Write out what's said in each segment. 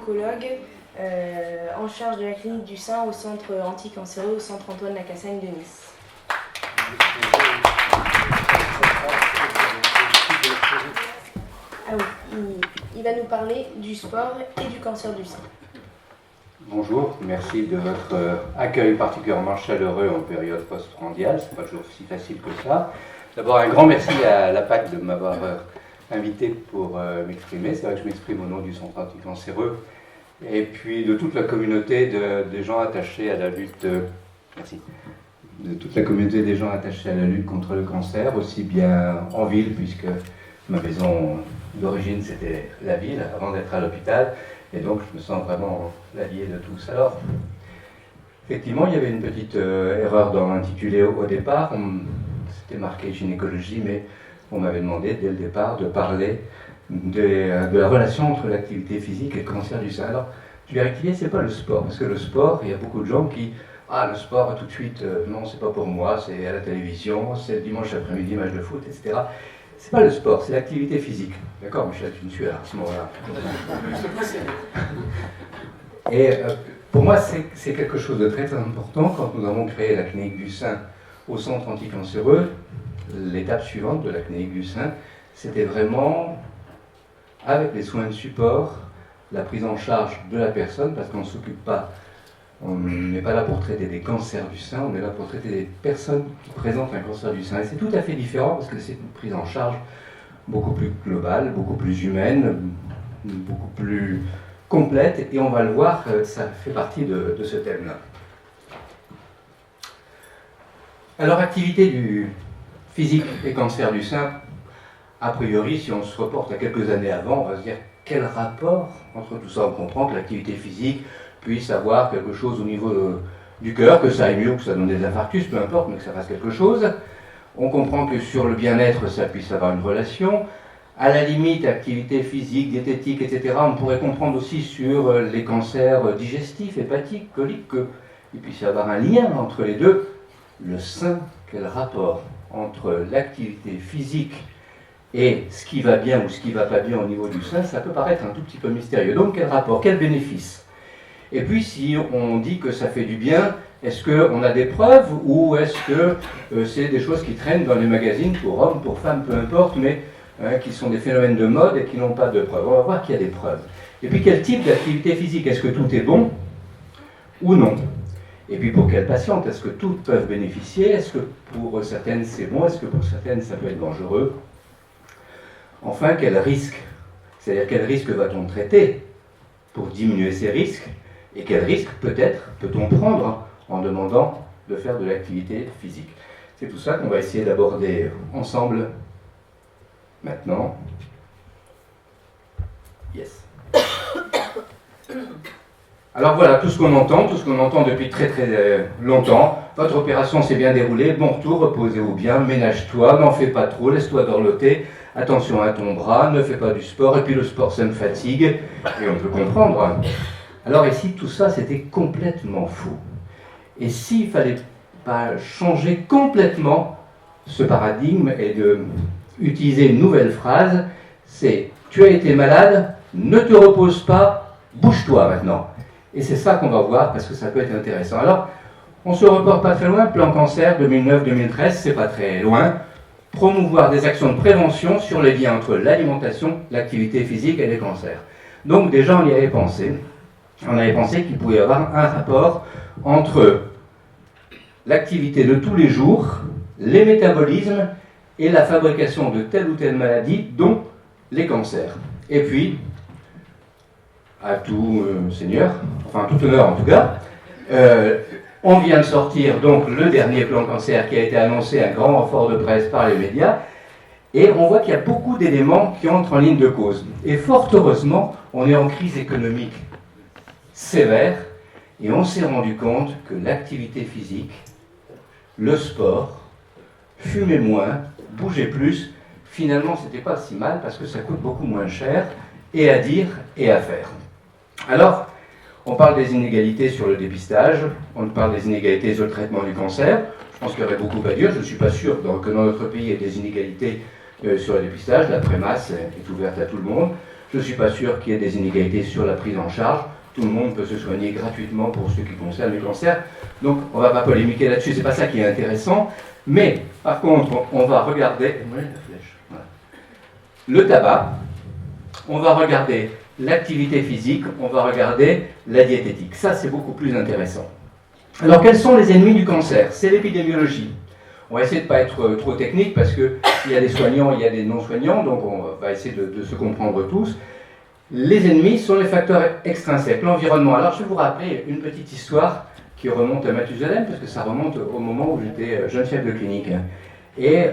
oncologue en charge de la clinique du sein au centre anticancéreux au centre Antoine Lacassagne de Nice. Ah oui, il va nous parler du sport et du cancer du sein. Bonjour, merci de votre accueil particulièrement chaleureux en période post-prandiale, c'est pas toujours si facile que ça. D'abord un grand merci à la PAC de m'avoir invité pour m'exprimer, c'est vrai que je m'exprime au nom du centre anticancéreux, et puis de toute la communauté des gens attachés à la lutte, merci, de toute la communauté des gens attachés à la lutte contre le cancer, aussi bien en ville, puisque ma maison d'origine c'était la ville avant d'être à l'hôpital, et donc je me sens vraiment l'allié de tous. Alors, effectivement, il y avait une petite erreur dans l'intitulé au départ, c'était marqué gynécologie, mais on m'avait demandé dès le départ de parler de la relation entre l'activité physique et le cancer du sein. Alors, je vais rectifier, c'est pas le sport, parce que le sport, il y a beaucoup de gens qui le sport tout de suite, non, c'est pas pour moi, c'est à la télévision, c'est le dimanche après-midi, match de foot, etc. C'est pas le sport, c'est l'activité physique. D'accord, Michel, tu me suis à ce moment-là. Et pour moi, c'est quelque chose de très, très important. Quand nous avons créé la clinique du sein au centre anticancéreux, l'étape suivante de la clinique du sein, c'était vraiment, avec les soins de support, la prise en charge de la personne, parce qu'on ne s'occupe pas, on n'est pas là pour traiter des cancers du sein, on est là pour traiter des personnes qui présentent un cancer du sein. Et c'est tout à fait différent, parce que c'est une prise en charge beaucoup plus globale, beaucoup plus humaine, beaucoup plus complète, et on va le voir, ça fait partie de ce thème-là. Alors, activité du physique et cancer du sein, a priori, si on se reporte à quelques années avant, on va se dire quel rapport entre tout ça. On comprend que l'activité physique puisse avoir quelque chose au niveau du cœur, que ça aille mieux, que ça donne des infarctus, peu importe, mais que ça fasse quelque chose. On comprend que sur le bien-être, ça puisse avoir une relation. À la limite, activité physique, diététique, etc., on pourrait comprendre aussi sur les cancers digestifs, hépatiques, coliques, qu'il puisse y avoir un lien entre les deux. Le sein, quel rapport entre l'activité physique et ce qui va bien ou ce qui ne va pas bien au niveau du sein, ça peut paraître un tout petit peu mystérieux. Donc quel rapport, quel bénéfice? Et puis si on dit que ça fait du bien, est-ce qu'on a des preuves ou est-ce que c'est des choses qui traînent dans les magazines pour hommes, pour femmes, peu importe, mais qui sont des phénomènes de mode et qui n'ont pas de preuves? On va voir qu'il y a des preuves. Et puis quel type d'activité physique? Est-ce que tout est bon ou non? Et puis pour quelles patientes? Est-ce que toutes peuvent bénéficier? Est-ce que pour certaines c'est bon? Est-ce que pour certaines ça peut être dangereux? Enfin, quel risque? C'est-à-dire quel risque va-t-on traiter pour diminuer ces risques? Et quel risque peut-être peut-on prendre en demandant de faire de l'activité physique? C'est tout ça qu'on va essayer d'aborder ensemble maintenant. Yes. Alors voilà, tout ce qu'on entend depuis très très longtemps. Votre opération s'est bien déroulée, bon retour, reposez-vous bien, ménage-toi, n'en fais pas trop, laisse-toi dorloter, attention à ton bras, ne fais pas du sport, et puis le sport ça me fatigue, et on peut comprendre. Alors ici, tout ça c'était complètement faux. Et s'il fallait pas changer complètement ce paradigme et d'utiliser une nouvelle phrase, c'est « tu as été malade, ne te repose pas, bouge-toi maintenant ». Et c'est ça qu'on va voir parce que ça peut être intéressant. Alors, on se reporte pas très loin, plan cancer 2009-2013, c'est pas très loin. Promouvoir des actions de prévention sur les liens entre l'alimentation, l'activité physique et les cancers. Donc déjà on y avait pensé. On avait pensé qu'il pouvait y avoir un rapport entre l'activité de tous les jours, les métabolismes et la fabrication de telle ou telle maladie, dont les cancers. Et puis, à tout seigneur, enfin à tout honneur en tout cas, on vient de sortir donc le dernier plan cancer qui a été annoncé, un grand renfort de presse par les médias, et on voit qu'il y a beaucoup d'éléments qui entrent en ligne de cause. Et fort heureusement, on est en crise économique sévère, et on s'est rendu compte que l'activité physique, le sport, fumer moins, bouger plus, finalement c'était pas si mal parce que ça coûte beaucoup moins cher, et à dire et à faire. Alors, on parle des inégalités sur le dépistage, on parle des inégalités sur le traitement du cancer. Je pense qu'il y aurait beaucoup à dire, je ne suis pas sûr que dans notre pays il y ait des inégalités sur le dépistage. La prémasse est ouverte à tout le monde. Je ne suis pas sûr qu'il y ait des inégalités sur la prise en charge. Tout le monde peut se soigner gratuitement pour ce qui concerne les cancers. Donc, on ne va pas polémiquer là-dessus, c'est pas ça qui est intéressant. Mais, par contre, on va regarder... Oui, la flèche. Voilà. Le tabac, on va regarder l'activité physique, on va regarder la diététique. Ça, c'est beaucoup plus intéressant. Alors, quels sont les ennemis du cancer? C'est l'épidémiologie. On va essayer de ne pas être trop technique parce qu'il y a des soignants, il y a des non-soignants, donc on va essayer de se comprendre tous. Les ennemis sont les facteurs extrinsèques, l'environnement. Alors, je vais vous rappeler une petite histoire qui remonte à Mathusalem, parce que ça remonte au moment où j'étais jeune chef de clinique. Et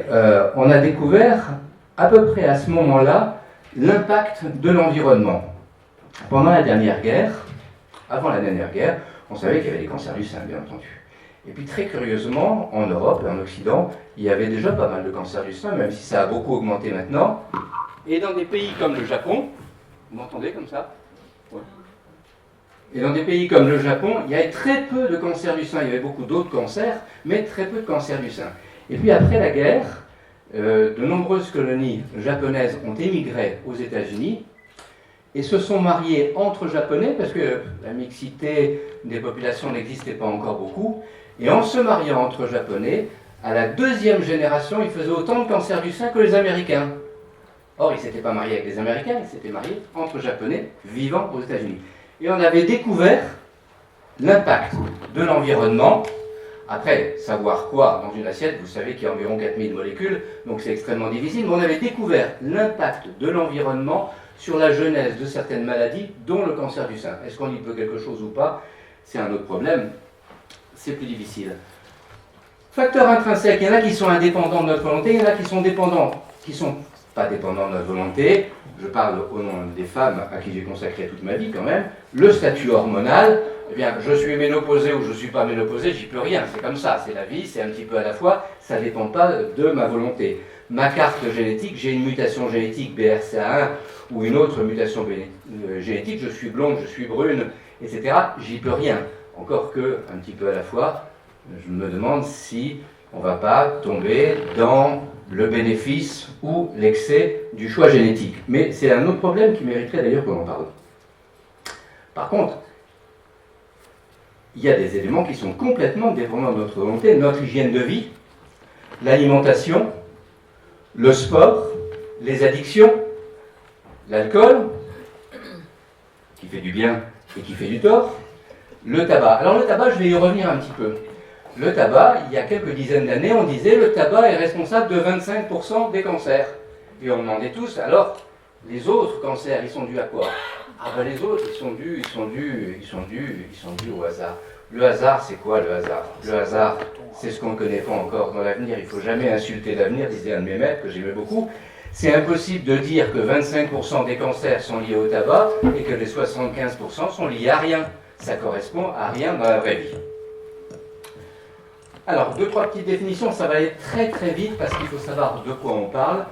on a découvert, à peu près à ce moment-là, l'impact de l'environnement. Pendant la dernière guerre, avant la dernière guerre, on savait qu'il y avait des cancers du sein, bien entendu. Et puis très curieusement, en Europe et en Occident, il y avait déjà pas mal de cancers du sein, même si ça a beaucoup augmenté maintenant. Et dans des pays comme le Japon, vous m'entendez comme ça? Ouais. Et dans des pays comme le Japon, il y avait très peu de cancers du sein. Il y avait beaucoup d'autres cancers, mais très peu de cancers du sein. Et puis après la guerre, de nombreuses colonies japonaises ont émigré aux États-Unis et se sont mariées entre Japonais, parce que la mixité des populations n'existait pas encore beaucoup. Et en se mariant entre Japonais, à la deuxième génération, ils faisaient autant de cancers du sein que les Américains. Or, ils ne s'étaient pas mariés avec les Américains, ils s'étaient mariés entre Japonais vivant aux États-Unis. Et on avait découvert l'impact de l'environnement. Après, savoir quoi dans une assiette, vous savez qu'il y a environ 4000 molécules, donc c'est extrêmement difficile, mais on avait découvert l'impact de l'environnement sur la genèse de certaines maladies, dont le cancer du sein. Est-ce qu'on y peut quelque chose ou pas? C'est un autre problème, c'est plus difficile. Facteurs intrinsèques, il y en a qui sont indépendants de notre volonté, il y en a qui sont dépendants, qui ne sont pas dépendants de notre volonté. Je parle au nom des femmes à qui j'ai consacré toute ma vie quand même. Le statut hormonal, eh bien, je suis ménopausé ou je ne suis pas ménopausé, j'y peux rien, c'est comme ça, c'est la vie, c'est un petit peu à la fois, ça ne dépend pas de ma volonté. Ma carte génétique, j'ai une mutation génétique BRCA1 ou une autre mutation génétique, je suis blonde, je suis brune, etc., j'y peux rien. Encore que, un petit peu à la fois, je me demande si on ne va pas tomber dans le bénéfice ou l'excès du choix génétique. Mais c'est un autre problème qui mériterait d'ailleurs qu'on en parle. Par contre, il y a des éléments qui sont complètement dépendants de notre volonté, notre hygiène de vie, l'alimentation, le sport, les addictions, l'alcool, qui fait du bien et qui fait du tort, le tabac. Alors le tabac, je vais y revenir un petit peu. Le tabac, il y a quelques dizaines d'années, on disait le tabac est responsable de 25% des cancers. Et on demandait tous, alors, les autres cancers, ils sont dus à quoi? Ah ben les autres, ils sont dus au hasard. Le hasard, c'est quoi le hasard? Le hasard, c'est ce qu'on ne connaît pas encore dans l'avenir. Il ne faut jamais insulter l'avenir, disait un de mes maîtres que j'aimais beaucoup. C'est impossible de dire que 25% des cancers sont liés au tabac et que les 75% sont liés à rien. Ça correspond à rien dans la vraie vie. Alors, deux, trois petites définitions, ça va aller très très vite parce qu'il faut savoir de quoi on parle.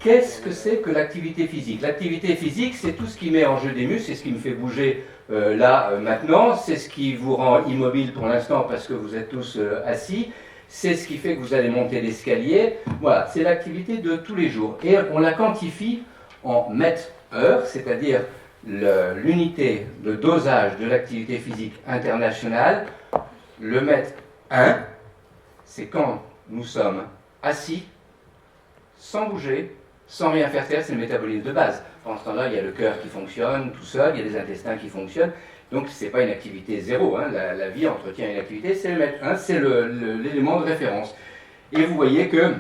Qu'est-ce que c'est que l'activité physique? L'activité physique, c'est tout ce qui met en jeu des muscles, c'est ce qui me fait bouger maintenant, c'est ce qui vous rend immobile pour l'instant parce que vous êtes tous assis, c'est ce qui fait que vous allez monter l'escalier. Voilà, c'est l'activité de tous les jours. Et on la quantifie en mètres-heures, c'est-à-dire l'unité de dosage de l'activité physique internationale. Le mètre 1, c'est quand nous sommes assis, sans bouger, sans rien faire taire, c'est le métabolisme de base. Pendant ce temps-là, il y a le cœur qui fonctionne tout seul, il y a les intestins qui fonctionnent, donc ce n'est pas une activité zéro, hein. La vie entretient une activité, c'est le mètre 1, c'est l'élément de référence. Et vous voyez que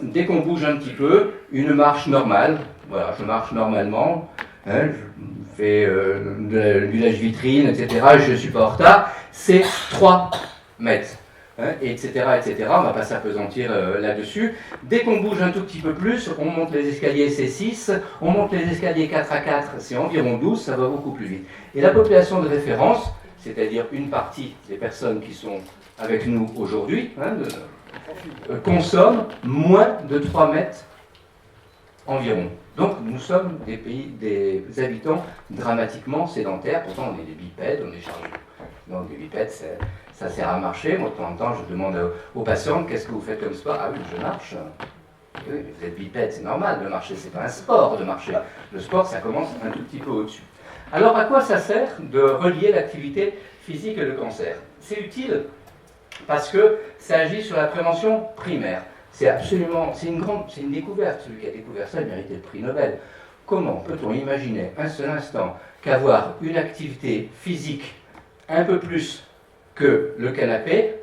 dès qu'on bouge un petit peu, une marche normale, voilà, je marche normalement, hein, je fais du lèche-vitrine, etc., je ne suis pas en retard, c'est 3 mètres. Hein, etc., etc. On ne va pas s'appesantir là-dessus. Dès qu'on bouge un tout petit peu plus, on monte les escaliers, c'est 6, on monte les escaliers 4 à 4, c'est environ 12, ça va beaucoup plus vite. Et la population de référence, c'est-à-dire une partie des personnes qui sont avec nous aujourd'hui, hein, consomme moins de 3 mètres environ. Donc nous sommes des habitants dramatiquement sédentaires, pourtant on est des bipèdes, on est chargés. Donc des bipèdes, ça sert à marcher. Moi, de temps en temps, je demande aux patients, qu'est-ce que vous faites comme sport? Ah oui, je marche. Oui, mais vous êtes bipède, c'est normal de marcher, c'est pas un sport de marcher. Le sport, ça commence un tout petit peu au-dessus. Alors, à quoi ça sert de relier l'activité physique et le cancer? C'est utile parce que ça agit sur la prévention primaire. C'est une découverte. Celui qui a découvert ça, il méritait le prix Nobel. Comment peut-on imaginer un seul instant qu'avoir une activité physique un peu plus que le canapé,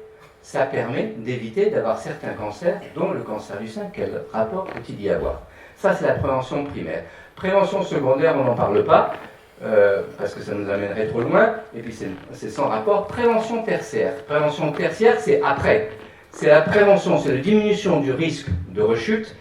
ça permet d'éviter d'avoir certains cancers, dont le cancer du sein? Quel rapport peut-il y avoir? Ça, c'est la prévention primaire. Prévention secondaire, on n'en parle pas, parce que ça nous amènerait trop loin, et puis c'est sans rapport. Prévention tertiaire. Prévention tertiaire, c'est après. C'est la prévention, c'est la diminution du risque de rechute,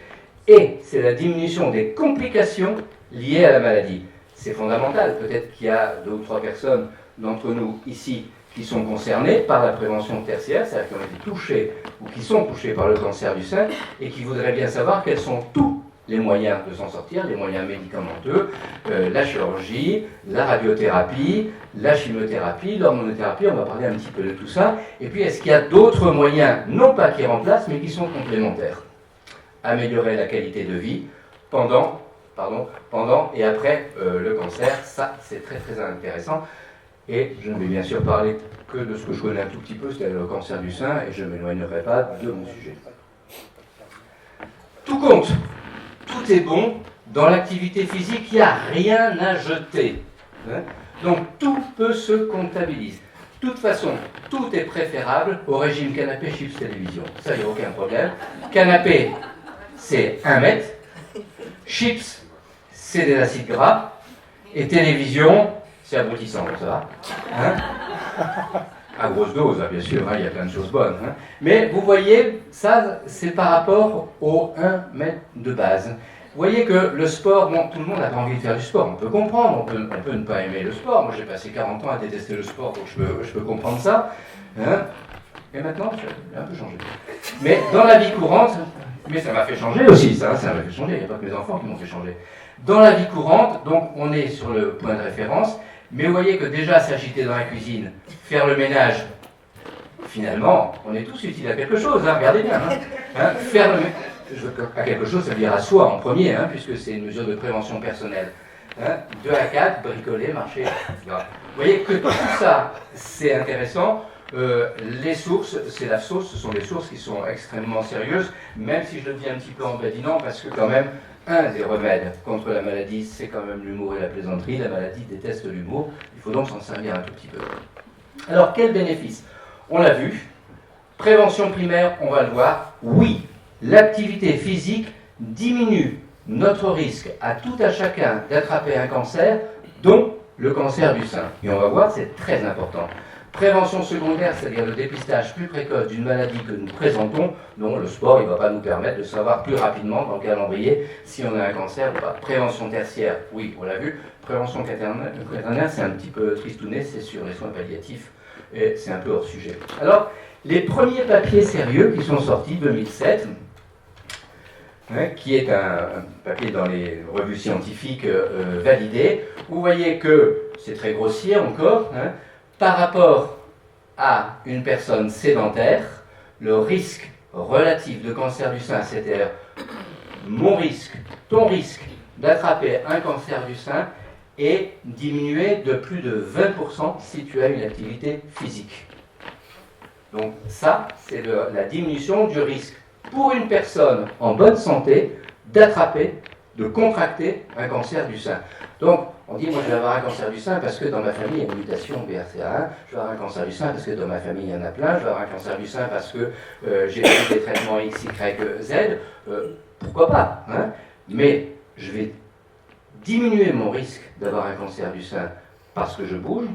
et c'est la diminution des complications liées à la maladie. C'est fondamental. Peut-être qu'il y a 2 ou 3 personnes d'entre nous ici qui sont concernées par la prévention tertiaire, c'est-à-dire qui ont été touchés ou qui sont touchés par le cancer du sein et qui voudraient bien savoir quels sont tous les moyens de s'en sortir, les moyens médicamenteux, la chirurgie, la radiothérapie, la chimiothérapie, l'hormonothérapie, on va parler un petit peu de tout ça. Et puis, est-ce qu'il y a d'autres moyens, non pas qui remplacent, mais qui sont complémentaires? Améliorer la qualité de vie pendant et après le cancer, ça c'est très très intéressant. Et je ne vais bien sûr parler que de ce que je connais un tout petit peu, c'est-à-dire le cancer du sein, et je ne m'éloignerai pas de mon sujet. Tout compte, tout est bon, dans l'activité physique, il n'y a rien à jeter. Donc tout peut se comptabiliser. De toute façon, tout est préférable au régime canapé, chips, télévision. Ça, il n'y a aucun problème. Canapé, c'est 1 mètre. Chips, c'est des acides gras. Et télévision, c'est abrutissant, ça va. À grosse dose, bien sûr, il y a plein de choses bonnes. Mais vous voyez, ça, c'est par rapport au 1 mètre de base. Vous voyez que le sport, bon, tout le monde n'a pas envie de faire du sport, on peut comprendre, on peut ne pas aimer le sport. Moi, j'ai passé 40 ans à détester le sport, donc je peux comprendre ça. Et maintenant, j'ai un peu changé. Mais dans la vie courante, mais ça m'a fait changer aussi, ça m'a fait changer, il n'y a pas que mes enfants qui m'ont fait changer. Dans la vie courante, donc on est sur le point de référence, mais vous voyez que déjà s'agiter dans la cuisine, faire le ménage, finalement, on est tous utiles à quelque chose, regardez bien. Faire le ménage à quelque chose, ça veut dire à soi en premier, puisque c'est une mesure de prévention personnelle. 2 à 4, bricoler, marcher. Voilà. Vous voyez que tout ça, c'est intéressant. Les sources, c'est la sauce, ce sont des sources qui sont extrêmement sérieuses, même si je le dis un petit peu en badinant, parce que quand même, un des remèdes contre la maladie, c'est quand même l'humour et la plaisanterie. La maladie déteste l'humour, il faut donc s'en servir un tout petit peu. Alors, quel bénéfice? On l'a vu, prévention primaire, on va le voir, oui, l'activité physique diminue notre risque à tout à chacun d'attraper un cancer, dont le cancer du sein. Et on va voir, c'est très important. Prévention secondaire, c'est-à-dire le dépistage plus précoce d'une maladie que nous présentons, dont le sport, il ne va pas nous permettre de savoir plus rapidement dans le calendrier si on a un cancer ou pas. Prévention tertiaire, oui, on l'a vu. Prévention quaternaire, c'est un petit peu tristouné, c'est sur les soins palliatifs, et c'est un peu hors sujet. Alors, les premiers papiers sérieux qui sont sortis, 2007, qui est un papier dans les revues scientifiques validé, vous voyez que c'est très grossier encore, par rapport à une personne sédentaire, le risque relatif de cancer du sein, c'est-à-dire mon risque, ton risque d'attraper un cancer du sein, est diminué de plus de 20% si tu as une activité physique. Donc ça, c'est la diminution du risque pour une personne en bonne santé d'attraper, de contracter un cancer du sein. Donc, on dit, moi je vais avoir un cancer du sein parce que dans ma famille il y a une mutation BRCA1, je vais avoir un cancer du sein parce que dans ma famille il y en a plein, je vais avoir un cancer du sein parce que j'ai pris des traitements X, Y, Z, pourquoi pas, mais je vais diminuer mon risque d'avoir un cancer du sein parce que je bouge,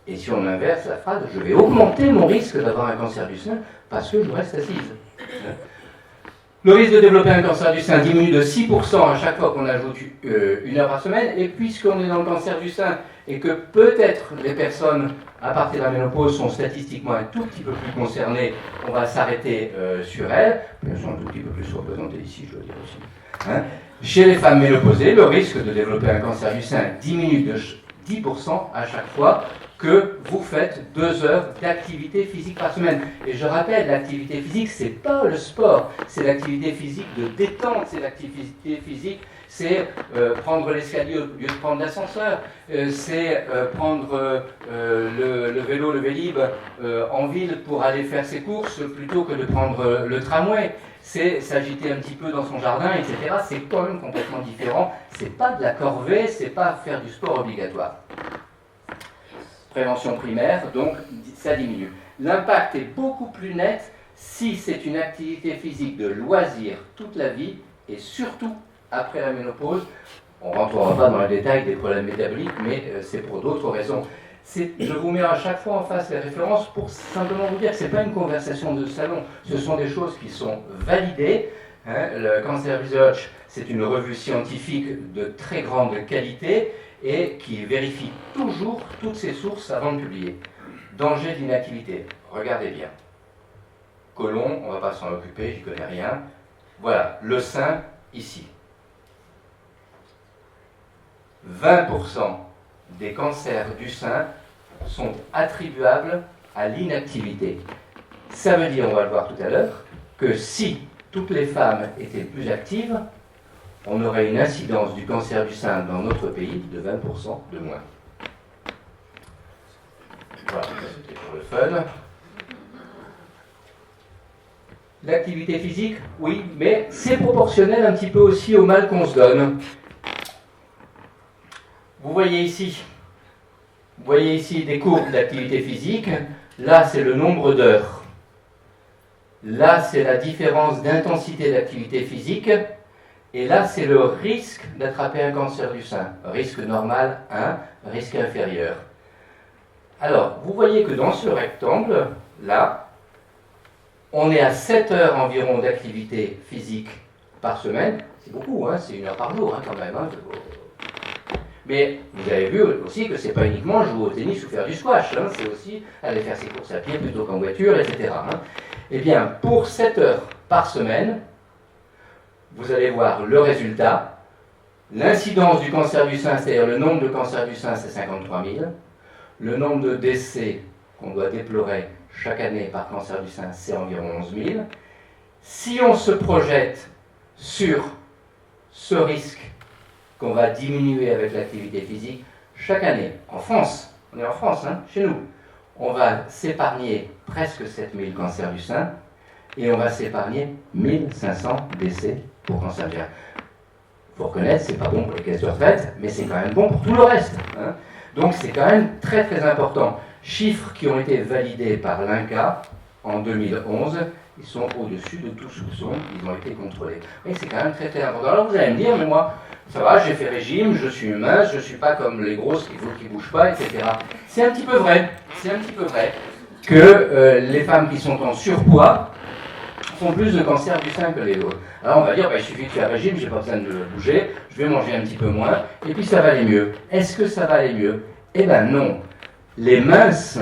et si on inverse la phrase, je vais augmenter mon risque d'avoir un cancer du sein parce que je reste assise. Le risque de développer un cancer du sein diminue de 6% à chaque fois qu'on ajoute 1 heure par semaine. Et puisqu'on est dans le cancer du sein et que peut-être les personnes à partir de la ménopause sont statistiquement un tout petit peu plus concernées, on va s'arrêter sur elles. Elles sont un tout petit peu plus représentées ici, je dois dire aussi. Chez les femmes ménopausées, le risque de développer un cancer du sein diminue de 10% à chaque fois que vous faites 2 heures d'activité physique par semaine. Et je rappelle, l'activité physique, c'est pas le sport, c'est l'activité physique de détente, c'est l'activité physique c'est prendre l'escalier au lieu de prendre l'ascenseur, c'est prendre le vélo, le Vélib en ville pour aller faire ses courses plutôt que de prendre le tramway. C'est s'agiter un petit peu dans son jardin, etc. C'est quand même complètement différent. C'est pas de la corvée, c'est pas faire du sport obligatoire. Prévention primaire, donc ça diminue. L'impact est beaucoup plus net si c'est une activité physique de loisir toute la vie et surtout après la ménopause. On ne rentrera pas dans les détails des problèmes métaboliques, mais c'est pour d'autres raisons. Je vous mets à chaque fois en face les références pour simplement vous dire que ce n'est pas une conversation de salon, ce sont des choses qui sont validées. Le Cancer Research, c'est une revue scientifique de très grande qualité et qui vérifie toujours toutes ses sources avant de publier. Danger de l'inactivité, regardez bien. Côlon, on ne va pas s'en occuper, j'y connais rien. Voilà, le sein, ici. 20% des cancers du sein sont attribuables à l'inactivité. Ça veut dire, on va le voir tout à l'heure, que si toutes les femmes étaient plus actives, on aurait une incidence du cancer du sein dans notre pays de 20% de moins. Voilà, c'était pour le fun. L'activité physique, oui, mais c'est proportionnel un petit peu aussi au mal qu'on se donne. Vous voyez ici des courbes d'activité physique. Là, c'est le nombre d'heures. Là, c'est la différence d'intensité d'activité physique. Et là, c'est le risque d'attraper un cancer du sein. Risque normal 1, risque inférieur. Alors, vous voyez que dans ce rectangle, là, on est à 7 heures environ d'activité physique par semaine. C'est beaucoup, hein, c'est 1 heure par jour quand même. Hein. Mais vous avez vu aussi que ce n'est pas uniquement jouer au tennis ou faire du squash, hein, c'est aussi aller faire ses courses à pied plutôt qu'en voiture, etc. Hein. Eh bien, pour 7 heures par semaine, vous allez voir le résultat. L'incidence du cancer du sein, c'est-à-dire le nombre de cancers du sein, c'est 53 000. Le nombre de décès qu'on doit déplorer chaque année par cancer du sein, c'est environ 11 000. Si on se projette sur ce risque qu'on va diminuer avec l'activité physique, chaque année, en France, on est en France, hein, chez nous, on va s'épargner presque 7 000 cancers du sein et on va s'épargner 1 500 décès pour cancer du sein. Il faut reconnaître, c'est pas bon pour les caisses de retraite, mais c'est quand même bon pour tout le reste. Hein. Donc c'est quand même très très important. Chiffres qui ont été validés par l'INCA en 2011, ils sont au-dessus de tout soupçon, ils ont été contrôlés. Et c'est quand même très très important. Alors vous allez me dire, mais moi, ça va, j'ai fait régime, je suis mince, je ne suis pas comme les grosses qu'il faut qu'ils ne bougent pas, etc. C'est un petit peu vrai, que les femmes qui sont en surpoids font plus de cancer du sein que les autres. Alors on va dire, il suffit de faire régime, j'ai pas besoin de bouger, je vais manger un petit peu moins, et puis ça va aller mieux. Est-ce que ça va aller mieux? Eh bien non. Les minces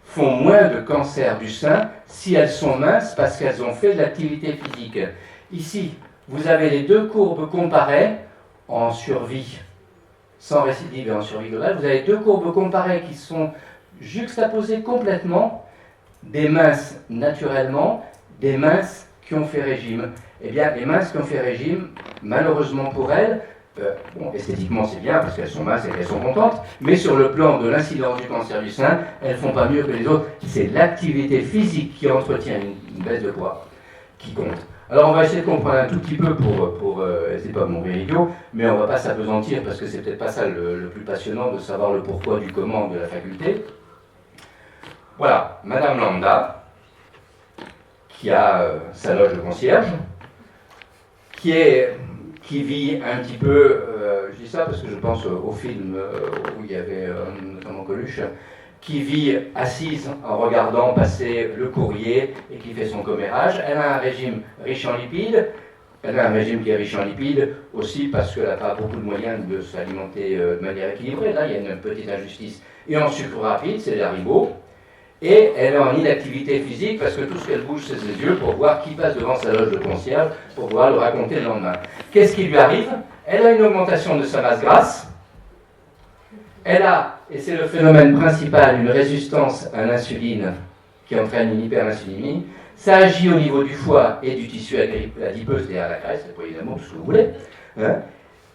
font moins de cancer du sein si elles sont minces parce qu'elles ont fait de l'activité physique. Ici, vous avez les deux courbes comparées en survie sans récidive et en survie globale. Vous avez deux courbes comparées qui sont juxtaposées complètement, des minces naturellement, des minces qui ont fait régime. Eh bien, les minces qui ont fait régime, malheureusement pour elles, bon, esthétiquement c'est bien parce qu'elles sont minces et qu'elles sont contentes, mais sur le plan de l'incidence du cancer du sein, elles ne font pas mieux que les autres. C'est l'activité physique qui entretient une baisse de poids qui compte. Alors on va essayer de comprendre un tout petit peu pour c'est pas mon idiot, mais on va pas s'apesantir parce que c'est peut-être pas ça le plus passionnant de savoir le pourquoi du comment de la faculté. Voilà, Madame Lambda, qui a sa loge de concierge, qui vit un petit peu, je dis ça parce que je pense au film où il y avait notamment Coluche, qui vit assise en regardant passer le courrier et qui fait son commérage. Elle a un régime riche en lipides, elle a un régime qui est riche en lipides aussi parce qu'elle n'a pas beaucoup de moyens de s'alimenter de manière équilibrée. Là, il y a une petite injustice. Et en sucre rapide, c'est les haribots. Et elle est en inactivité physique parce que tout ce qu'elle bouge, c'est ses yeux pour voir qui passe devant sa loge de concierge pour pouvoir le raconter le lendemain. Qu'est-ce qui lui arrive? Elle a une augmentation de sa masse grasse. Elle a, et c'est le phénomène principal, une résistance à l'insuline qui entraîne une hyperinsulinémie. Ça agit au niveau du foie et du tissu adipeux, c'est-à-dire la graisse, évidemment, tout ce que vous voulez. Hein.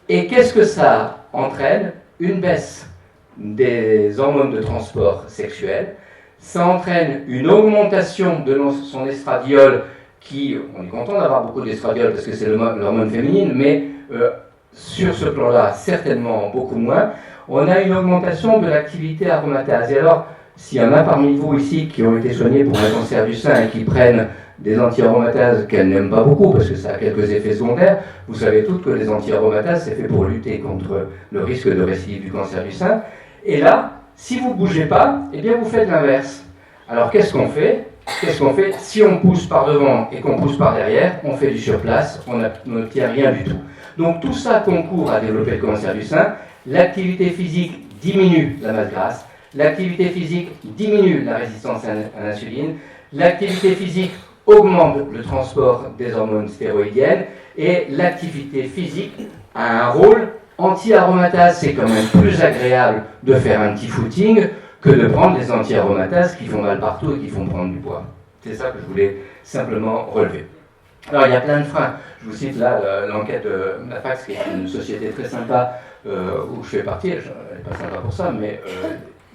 Et qu'est-ce que ça entraîne? Une baisse des hormones de transport sexuel. Ça entraîne une augmentation de son estradiol, qui, on est content d'avoir beaucoup d'estradiol parce que c'est l'hormone féminine, mais sur ce plan-là, certainement beaucoup moins. On a une augmentation de l'activité aromatase. Et alors, s'il y en a parmi vous ici qui ont été soignés pour un cancer du sein et qui prennent des anti-aromatases qu'elles n'aiment pas beaucoup parce que ça a quelques effets secondaires, vous savez toutes que les anti-aromatases, c'est fait pour lutter contre le risque de récidive du cancer du sein. Et là, si vous ne bougez pas, eh bien vous faites l'inverse. Alors qu'est-ce qu'on fait? Si on pousse par devant et qu'on pousse par derrière, on fait du surplace, on n'obtient rien du tout. Donc tout ça concourt à développer le cancer du sein. L'activité physique diminue la masse grasse, l'activité physique diminue la résistance à l'insuline, l'activité physique augmente le transport des hormones stéroïdiennes et l'activité physique a un rôle anti-aromatase. C'est quand même plus agréable de faire un petit footing que de prendre des anti-aromatases qui font mal partout et qui font prendre du poids. C'est ça que je voulais simplement relever. Alors il y a plein de freins. Je vous cite là l'enquête de la Fax, qui est une société très sympa où je fais partie. Elle n'est pas sympa pour ça, mais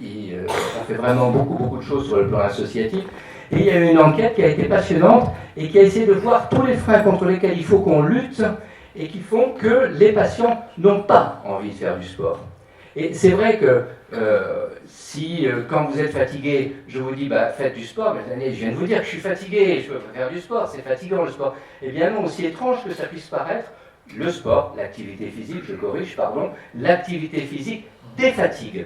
on fait vraiment beaucoup de choses sur le plan associatif. Et il y a eu une enquête qui a été passionnante et qui a essayé de voir tous les freins contre lesquels il faut qu'on lutte et qui font que les patients n'ont pas envie de faire du sport. Et c'est vrai que si quand vous êtes fatigué, je vous dis faites du sport, mais je viens de vous dire que je suis fatigué, je peux pas faire du sport, c'est fatigant le sport. Eh bien non, aussi étrange que ça puisse paraître, le sport, l'activité physique, je corrige, pardon, l'activité physique défatigue.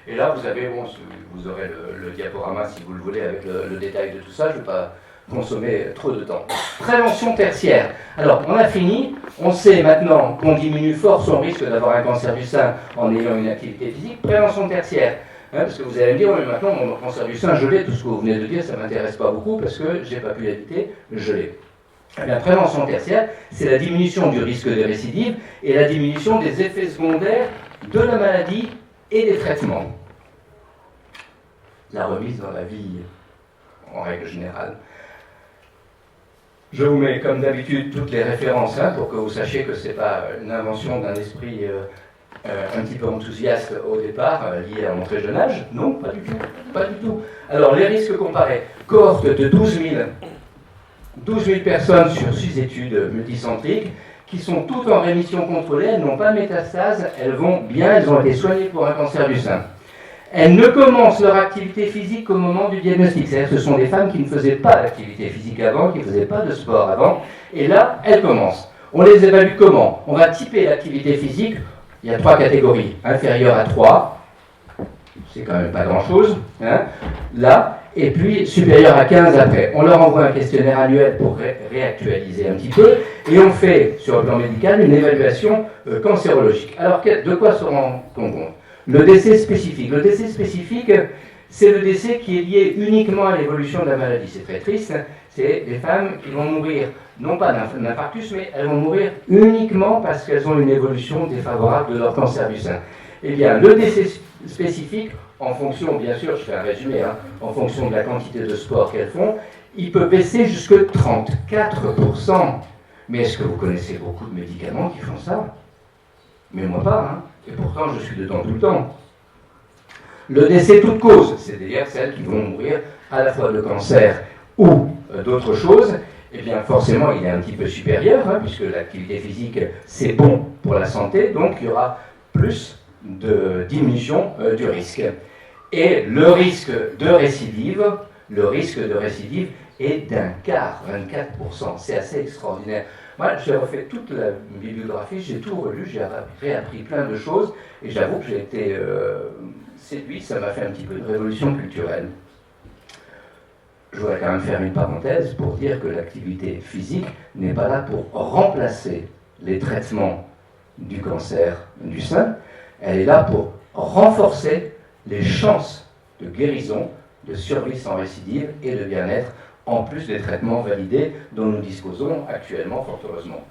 Et là, vous aurez le diaporama si vous le voulez avec le détail de tout ça, je ne vais pas consommer trop de temps. Prévention tertiaire. Alors, on a fini, on sait maintenant qu'on diminue fort son risque d'avoir un cancer du sein en ayant une activité physique. Prévention tertiaire. Parce que vous allez me dire, mais maintenant, mon cancer du sein, je l'ai, tout ce que vous venez de dire, ça ne m'intéresse pas beaucoup parce que je n'ai pas pu l'éviter, je l'ai. La prévention tertiaire, c'est la diminution du risque de récidive et la diminution des effets secondaires de la maladie et des traitements. La remise dans la vie, en règle générale. Je vous mets comme d'habitude toutes les références pour que vous sachiez que ce n'est pas une invention d'un esprit un petit peu enthousiaste au départ, lié à mon très jeune âge. Non, pas du tout. Pas du tout. Alors, les risques comparés. Cohorte de 12 000 personnes sur 6 études multicentriques qui sont toutes en rémission contrôlée, elles n'ont pas de métastase, elles vont bien, elles ont été soignées pour un cancer du sein. Elles ne commencent leur activité physique qu'au moment du diagnostic. C'est-à-dire que ce sont des femmes qui ne faisaient pas d'activité physique avant, qui ne faisaient pas de sport avant, et là, elles commencent. On les évalue comment? On va typer l'activité physique, il y a 3 catégories. Inférieure à 3, c'est quand même pas grand-chose, là, et puis supérieur à 15 après. On leur envoie un questionnaire annuel pour réactualiser un petit peu, et on fait, sur le plan médical, une évaluation cancérologique. Alors, de quoi se rend-on compte? Le décès spécifique. Le décès spécifique, c'est le décès qui est lié uniquement à l'évolution de la maladie. C'est très triste. C'est des femmes qui vont mourir, non pas d'un infarctus, mais elles vont mourir uniquement parce qu'elles ont une évolution défavorable de leur cancer du sein. Eh bien, le décès spécifique, en fonction, bien sûr, je fais un résumé, en fonction de la quantité de sport qu'elles font, il peut baisser jusque 34%. Mais est-ce que vous connaissez beaucoup de médicaments qui font ça? Mais moi pas, et pourtant je suis dedans tout le temps. Le décès toute cause, c'est-à-dire celles qui vont mourir à la fois de cancer ou d'autres choses, eh bien forcément il est un petit peu supérieur, puisque l'activité physique c'est bon pour la santé, donc il y aura plus de diminution du risque. Et le risque de récidive est d'un quart, 24%. C'est assez extraordinaire. Moi, j'ai refait toute la bibliographie, j'ai tout relu, j'ai réappris plein de choses, et j'avoue que j'ai été séduit, ça m'a fait un petit peu de révolution culturelle. Je voudrais quand même faire une parenthèse pour dire que l'activité physique n'est pas là pour remplacer les traitements du cancer du sein, elle est là pour renforcer les chances de guérison, de survie sans récidive et de bien-être, en plus des traitements validés dont nous disposons actuellement, fort heureusement.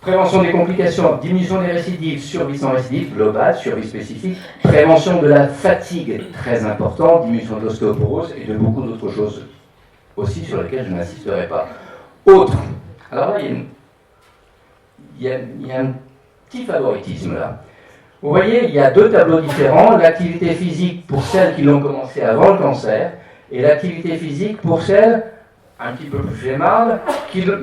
Prévention des complications, diminution des récidives, survie sans récidive, globale, survie spécifique, prévention de la fatigue, très important, diminution de l'ostéoporose et de beaucoup d'autres choses aussi sur lesquelles je n'insisterai pas. Autre, alors là, il il y a un petit favoritisme là. Vous voyez, il y a deux tableaux différents, l'activité physique pour celles qui l'ont commencé avant le cancer, et l'activité physique pour celles un petit peu plus flemmardes,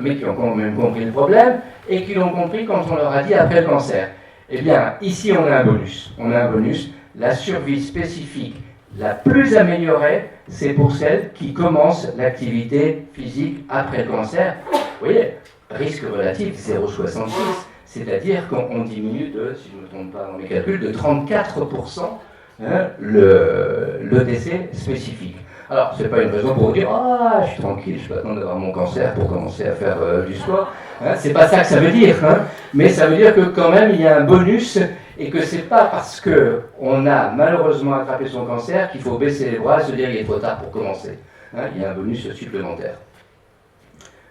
mais qui ont quand même compris le problème, et qui l'ont compris quand on leur a dit après le cancer. Eh bien, ici on a un bonus. On a un bonus. La survie spécifique la plus améliorée, c'est pour celles qui commencent l'activité physique après le cancer. Vous voyez, risque relatif 0,66, c'est-à-dire qu'on diminue de, si je ne me trompe pas dans mes calculs, de 34% le décès spécifique. Alors, ce n'est pas une raison pour vous dire « Ah, je suis tranquille, je peux attendre d'avoir mon cancer pour commencer à faire du sport. » C'est pas ça que ça veut dire, mais ça veut dire que quand même, il y a un bonus et que c'est pas parce qu'on a malheureusement attrapé son cancer qu'il faut baisser les bras et se dire qu'il est trop tard pour commencer. Il y a un bonus supplémentaire.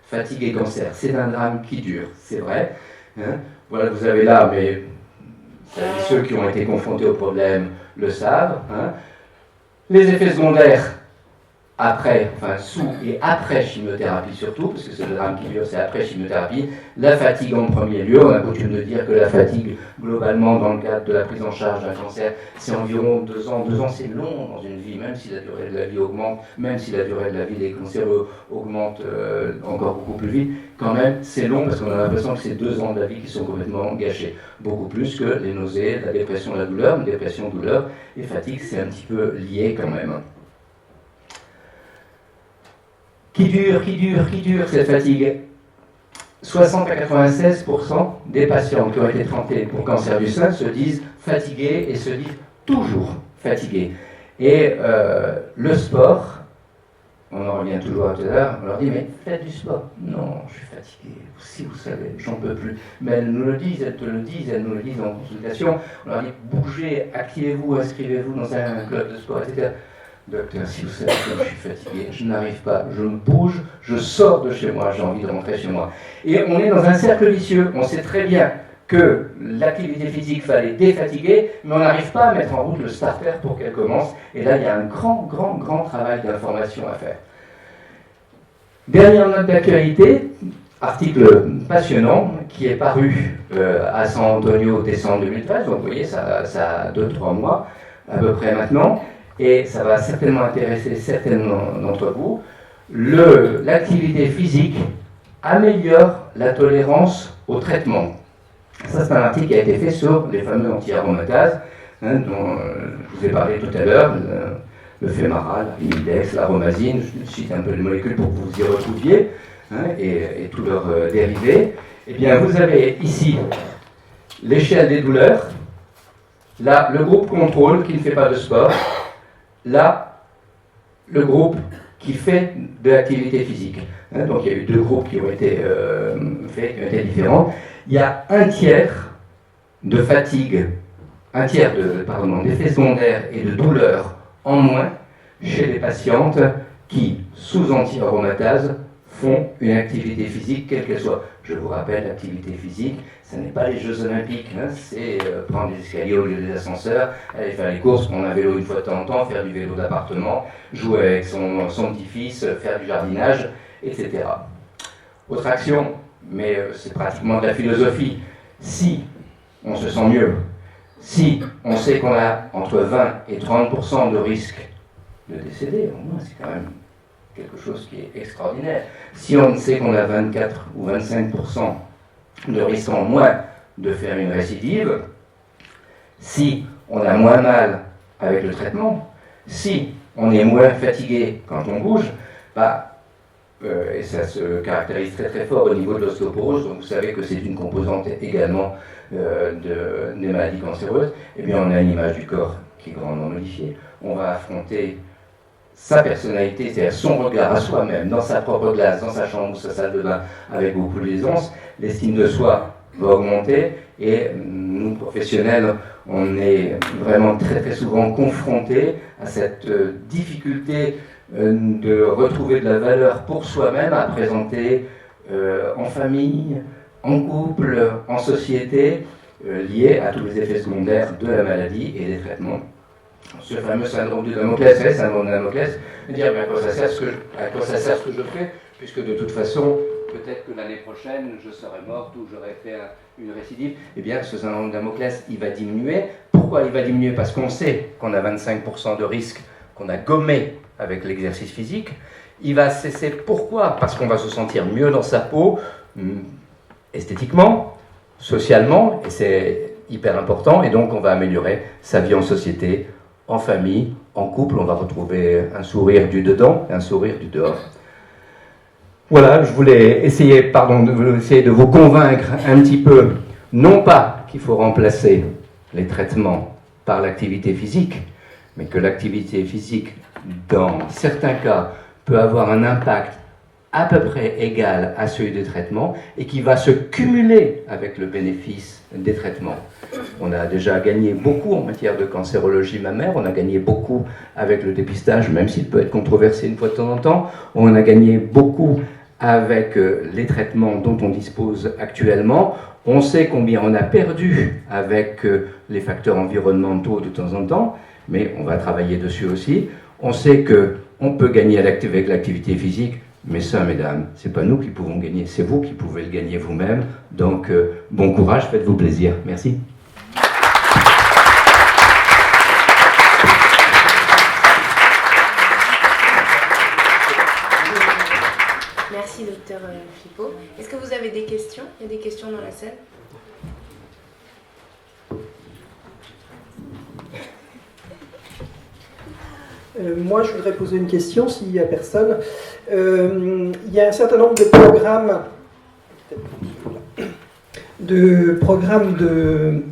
Fatigue et cancer, c'est un drame qui dure, c'est vrai. Voilà, vous avez là, mais ceux qui ont été confrontés au problème le savent. Les effets secondaires après, enfin sous et après chimiothérapie surtout, parce que c'est le drame qui dure, c'est après chimiothérapie, la fatigue en premier lieu. On a coutume de dire que la fatigue, globalement, dans le cadre de la prise en charge d'un cancer, c'est environ 2 ans. 2 ans, c'est long dans une vie, même si la durée de la vie augmente, même si la durée de la vie des cancéreux augmente encore beaucoup plus vite, quand même, c'est long parce qu'on a l'impression que c'est 2 ans de la vie qui sont complètement gâchés. Beaucoup plus que les nausées, la dépression, la douleur, une dépression, douleur et fatigue, c'est un petit peu lié quand même. Qui dure cette fatigue? 60 à 96% des patients qui ont été traités pour cancer du sein se disent fatigués et se disent toujours fatigués. Et le sport, on en revient toujours à tout à l'heure, on leur dit mais faites du sport. Non, je suis fatigué, si vous savez, j'en peux plus. Mais elles nous le disent, elles te le disent, elles nous le disent en consultation. On leur dit bougez, activez-vous, inscrivez-vous dans un club de sport, etc. Docteur, si vous savez que je suis fatigué, je n'arrive pas, je me bouge, je sors de chez moi, j'ai envie de rentrer chez moi. Et on est dans un cercle vicieux, on sait très bien que l'activité physique fallait défatiguer, mais on n'arrive pas à mettre en route le starter pour qu'elle commence. Et là, il y a un grand travail d'information à faire. Dernière note d'actualité, article passionnant qui est paru à San Antonio décembre 2013, donc vous voyez, ça a 2-3 mois à peu près maintenant. Et ça va certainement intéresser certainement d'entre vous, l'activité physique améliore la tolérance au traitement. Ça, c'est un article qui a été fait sur les fameux anti-aromatases, dont je vous ai parlé tout à l'heure, le fémaral, l'imidex, l'aromazine, je cite un peu les molécules pour que vous y retrouviez, et tous leurs dérivés. Eh bien, vous avez ici l'échelle des douleurs, là, le groupe contrôle qui ne fait pas de sport, là, le groupe qui fait de l'activité physique. Donc il y a eu 2 groupes qui ont été faits, qui ont été différents. Il y a un tiers de fatigue, d'effets secondaires et de douleurs en moins chez les patientes qui, sous anti-aromatase, font une activité physique, quelle qu'elle soit. Je vous rappelle, l'activité physique, ce n'est pas les Jeux Olympiques, c'est prendre des escaliers au lieu des ascenseurs, aller faire les courses, prendre un vélo une fois de temps en temps, faire du vélo d'appartement, jouer avec son petit-fils, faire du jardinage, etc. Autre action, mais c'est pratiquement de la philosophie. Si on se sent mieux, si on sait qu'on a entre 20 et 30% de risque de décéder, au moins c'est quand même quelque chose qui est extraordinaire. Si on sait qu'on a 24 ou 25% de risque en moins de faire une récidive, si on a moins mal avec le traitement, si on est moins fatigué quand on bouge, et ça se caractérise très fort au niveau de l'ostéoporose, donc vous savez que c'est une composante également des maladies cancéreuses, et bien on a une image du corps qui est grandement modifiée. On va affronter sa personnalité, c'est-à-dire son regard à soi-même, dans sa propre glace, dans sa chambre ou sa salle de bain, avec beaucoup d'aisance. L'estime de soi va augmenter et nous, professionnels, on est vraiment très souvent confrontés à cette difficulté de retrouver de la valeur pour soi-même à présenter en famille, en couple, en société, liés à tous les effets secondaires de la maladie et des traitements. Ce fameux syndrome de Damoclès, dire mais à quoi ça sert ce que je fais, puisque de toute façon, peut-être que l'année prochaine, je serai morte ou j'aurai fait une récidive, eh bien ce syndrome de Damoclès, il va diminuer. Pourquoi il va diminuer? Parce qu'on sait qu'on a 25% de risque qu'on a gommé avec l'exercice physique. Il va cesser. Pourquoi? Parce qu'on va se sentir mieux dans sa peau, esthétiquement, socialement, et c'est hyper important, et donc on va améliorer sa vie en société, en famille, en couple. On va retrouver un sourire du dedans et un sourire du dehors. Voilà, je voulais essayer de vous convaincre un petit peu, non pas qu'il faut remplacer les traitements par l'activité physique, mais que l'activité physique, dans certains cas, peut avoir un impact à peu près égal à celui des traitements et qui va se cumuler avec le bénéfice des traitements. On a déjà gagné beaucoup en matière de cancérologie mammaire, on a gagné beaucoup avec le dépistage, même s'il peut être controversé une fois de temps en temps, on a gagné beaucoup avec les traitements dont on dispose actuellement. On sait combien on a perdu avec les facteurs environnementaux de temps en temps, mais on va travailler dessus aussi. On sait qu'on peut gagner avec l'activité physique, mais ça, mesdames, c'est pas nous qui pouvons gagner, c'est vous qui pouvez le gagner vous-même. Donc, bon courage, faites-vous plaisir. Merci. Merci, docteur Philippot. Est-ce que vous avez des questions? Il y a des questions dans la salle? Moi, je voudrais poser une question, s'il n'y a personne. Il y a un certain nombre de programmes de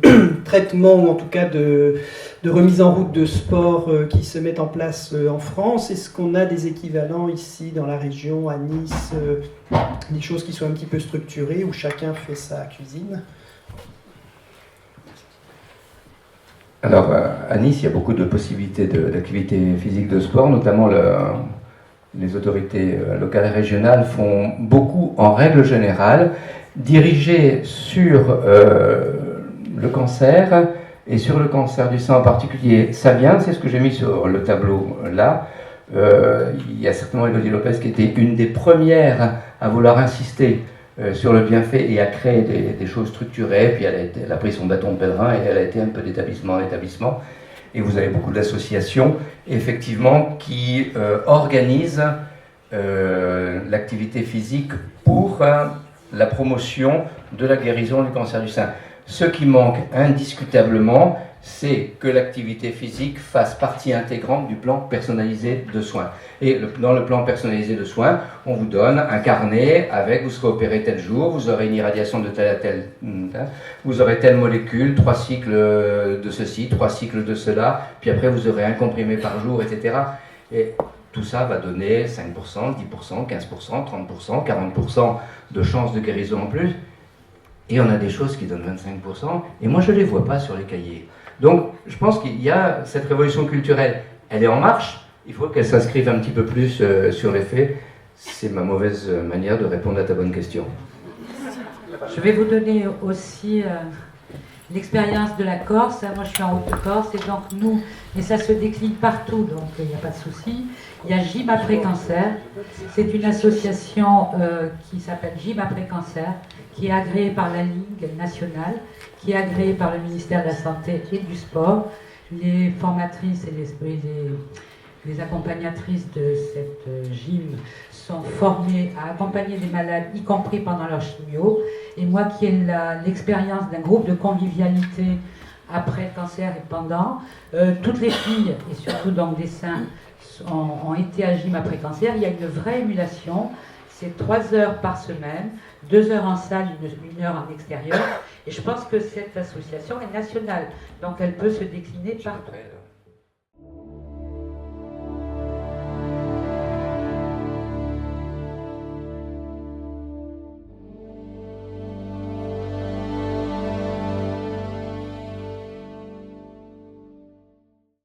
traitement, ou en tout cas de remise en route de sport qui se mettent en place en France. Est-ce qu'on a des équivalents ici, dans la région, à Nice, des choses qui soient un petit peu structurées, où chacun fait sa cuisine? Alors, à Nice, il y a beaucoup de possibilités d'activités physiques de sport, notamment les autorités locales et régionales font beaucoup, en règle générale, dirigées sur le cancer, et sur le cancer du sein en particulier. Ça vient, c'est ce que j'ai mis sur le tableau là. Il y a certainement Elodie Lopez qui était une des premières à vouloir insister sur le bienfait et à créer des choses structurées. Puis elle a pris son bâton de pèlerin et elle a été un peu d'établissement en établissement. Et vous avez beaucoup d'associations, effectivement, qui organisent l'activité physique pour la promotion de la guérison du cancer du sein. Ce qui manque indiscutablement, c'est que l'activité physique fasse partie intégrante du plan personnalisé de soins. Et dans le plan personnalisé de soins, on vous donne un carnet avec vous serez opéré tel jour, vous aurez une irradiation de tel à tel, vous aurez telle molécule, 3 cycles de ceci, 3 cycles de cela, puis après vous aurez un comprimé par jour, etc. Et tout ça va donner 5%, 10%, 15%, 30%, 40% de chances de guérison en plus. Et on a des choses qui donnent 25%, et moi je ne les vois pas sur les cahiers. Donc je pense qu'il y a cette révolution culturelle, elle est en marche, il faut qu'elle s'inscrive un petit peu plus sur les faits. C'est ma mauvaise manière de répondre à ta bonne question. Je vais vous donner aussi l'expérience de la Corse. Moi je suis en Haute-Corse, et donc nous, et ça se décline partout, donc il n'y a pas de souci. Il y a Gym après cancer, c'est une association qui s'appelle Gym après cancer, qui est agréée par la Ligue nationale, qui est agréée par le ministère de la Santé et du Sport. Les formatrices et les accompagnatrices de cette gym sont formées à accompagner des malades, y compris pendant leur chimio. Et moi qui ai l'expérience d'un groupe de convivialité après le cancer et pendant, toutes les filles, et surtout donc des seins, ont été à gym après cancer. Il y a une vraie émulation. C'est 3 heures par semaine, 2 heures en salle, 1 heure en extérieur. Et je pense que cette association est nationale, donc elle peut se décliner partout.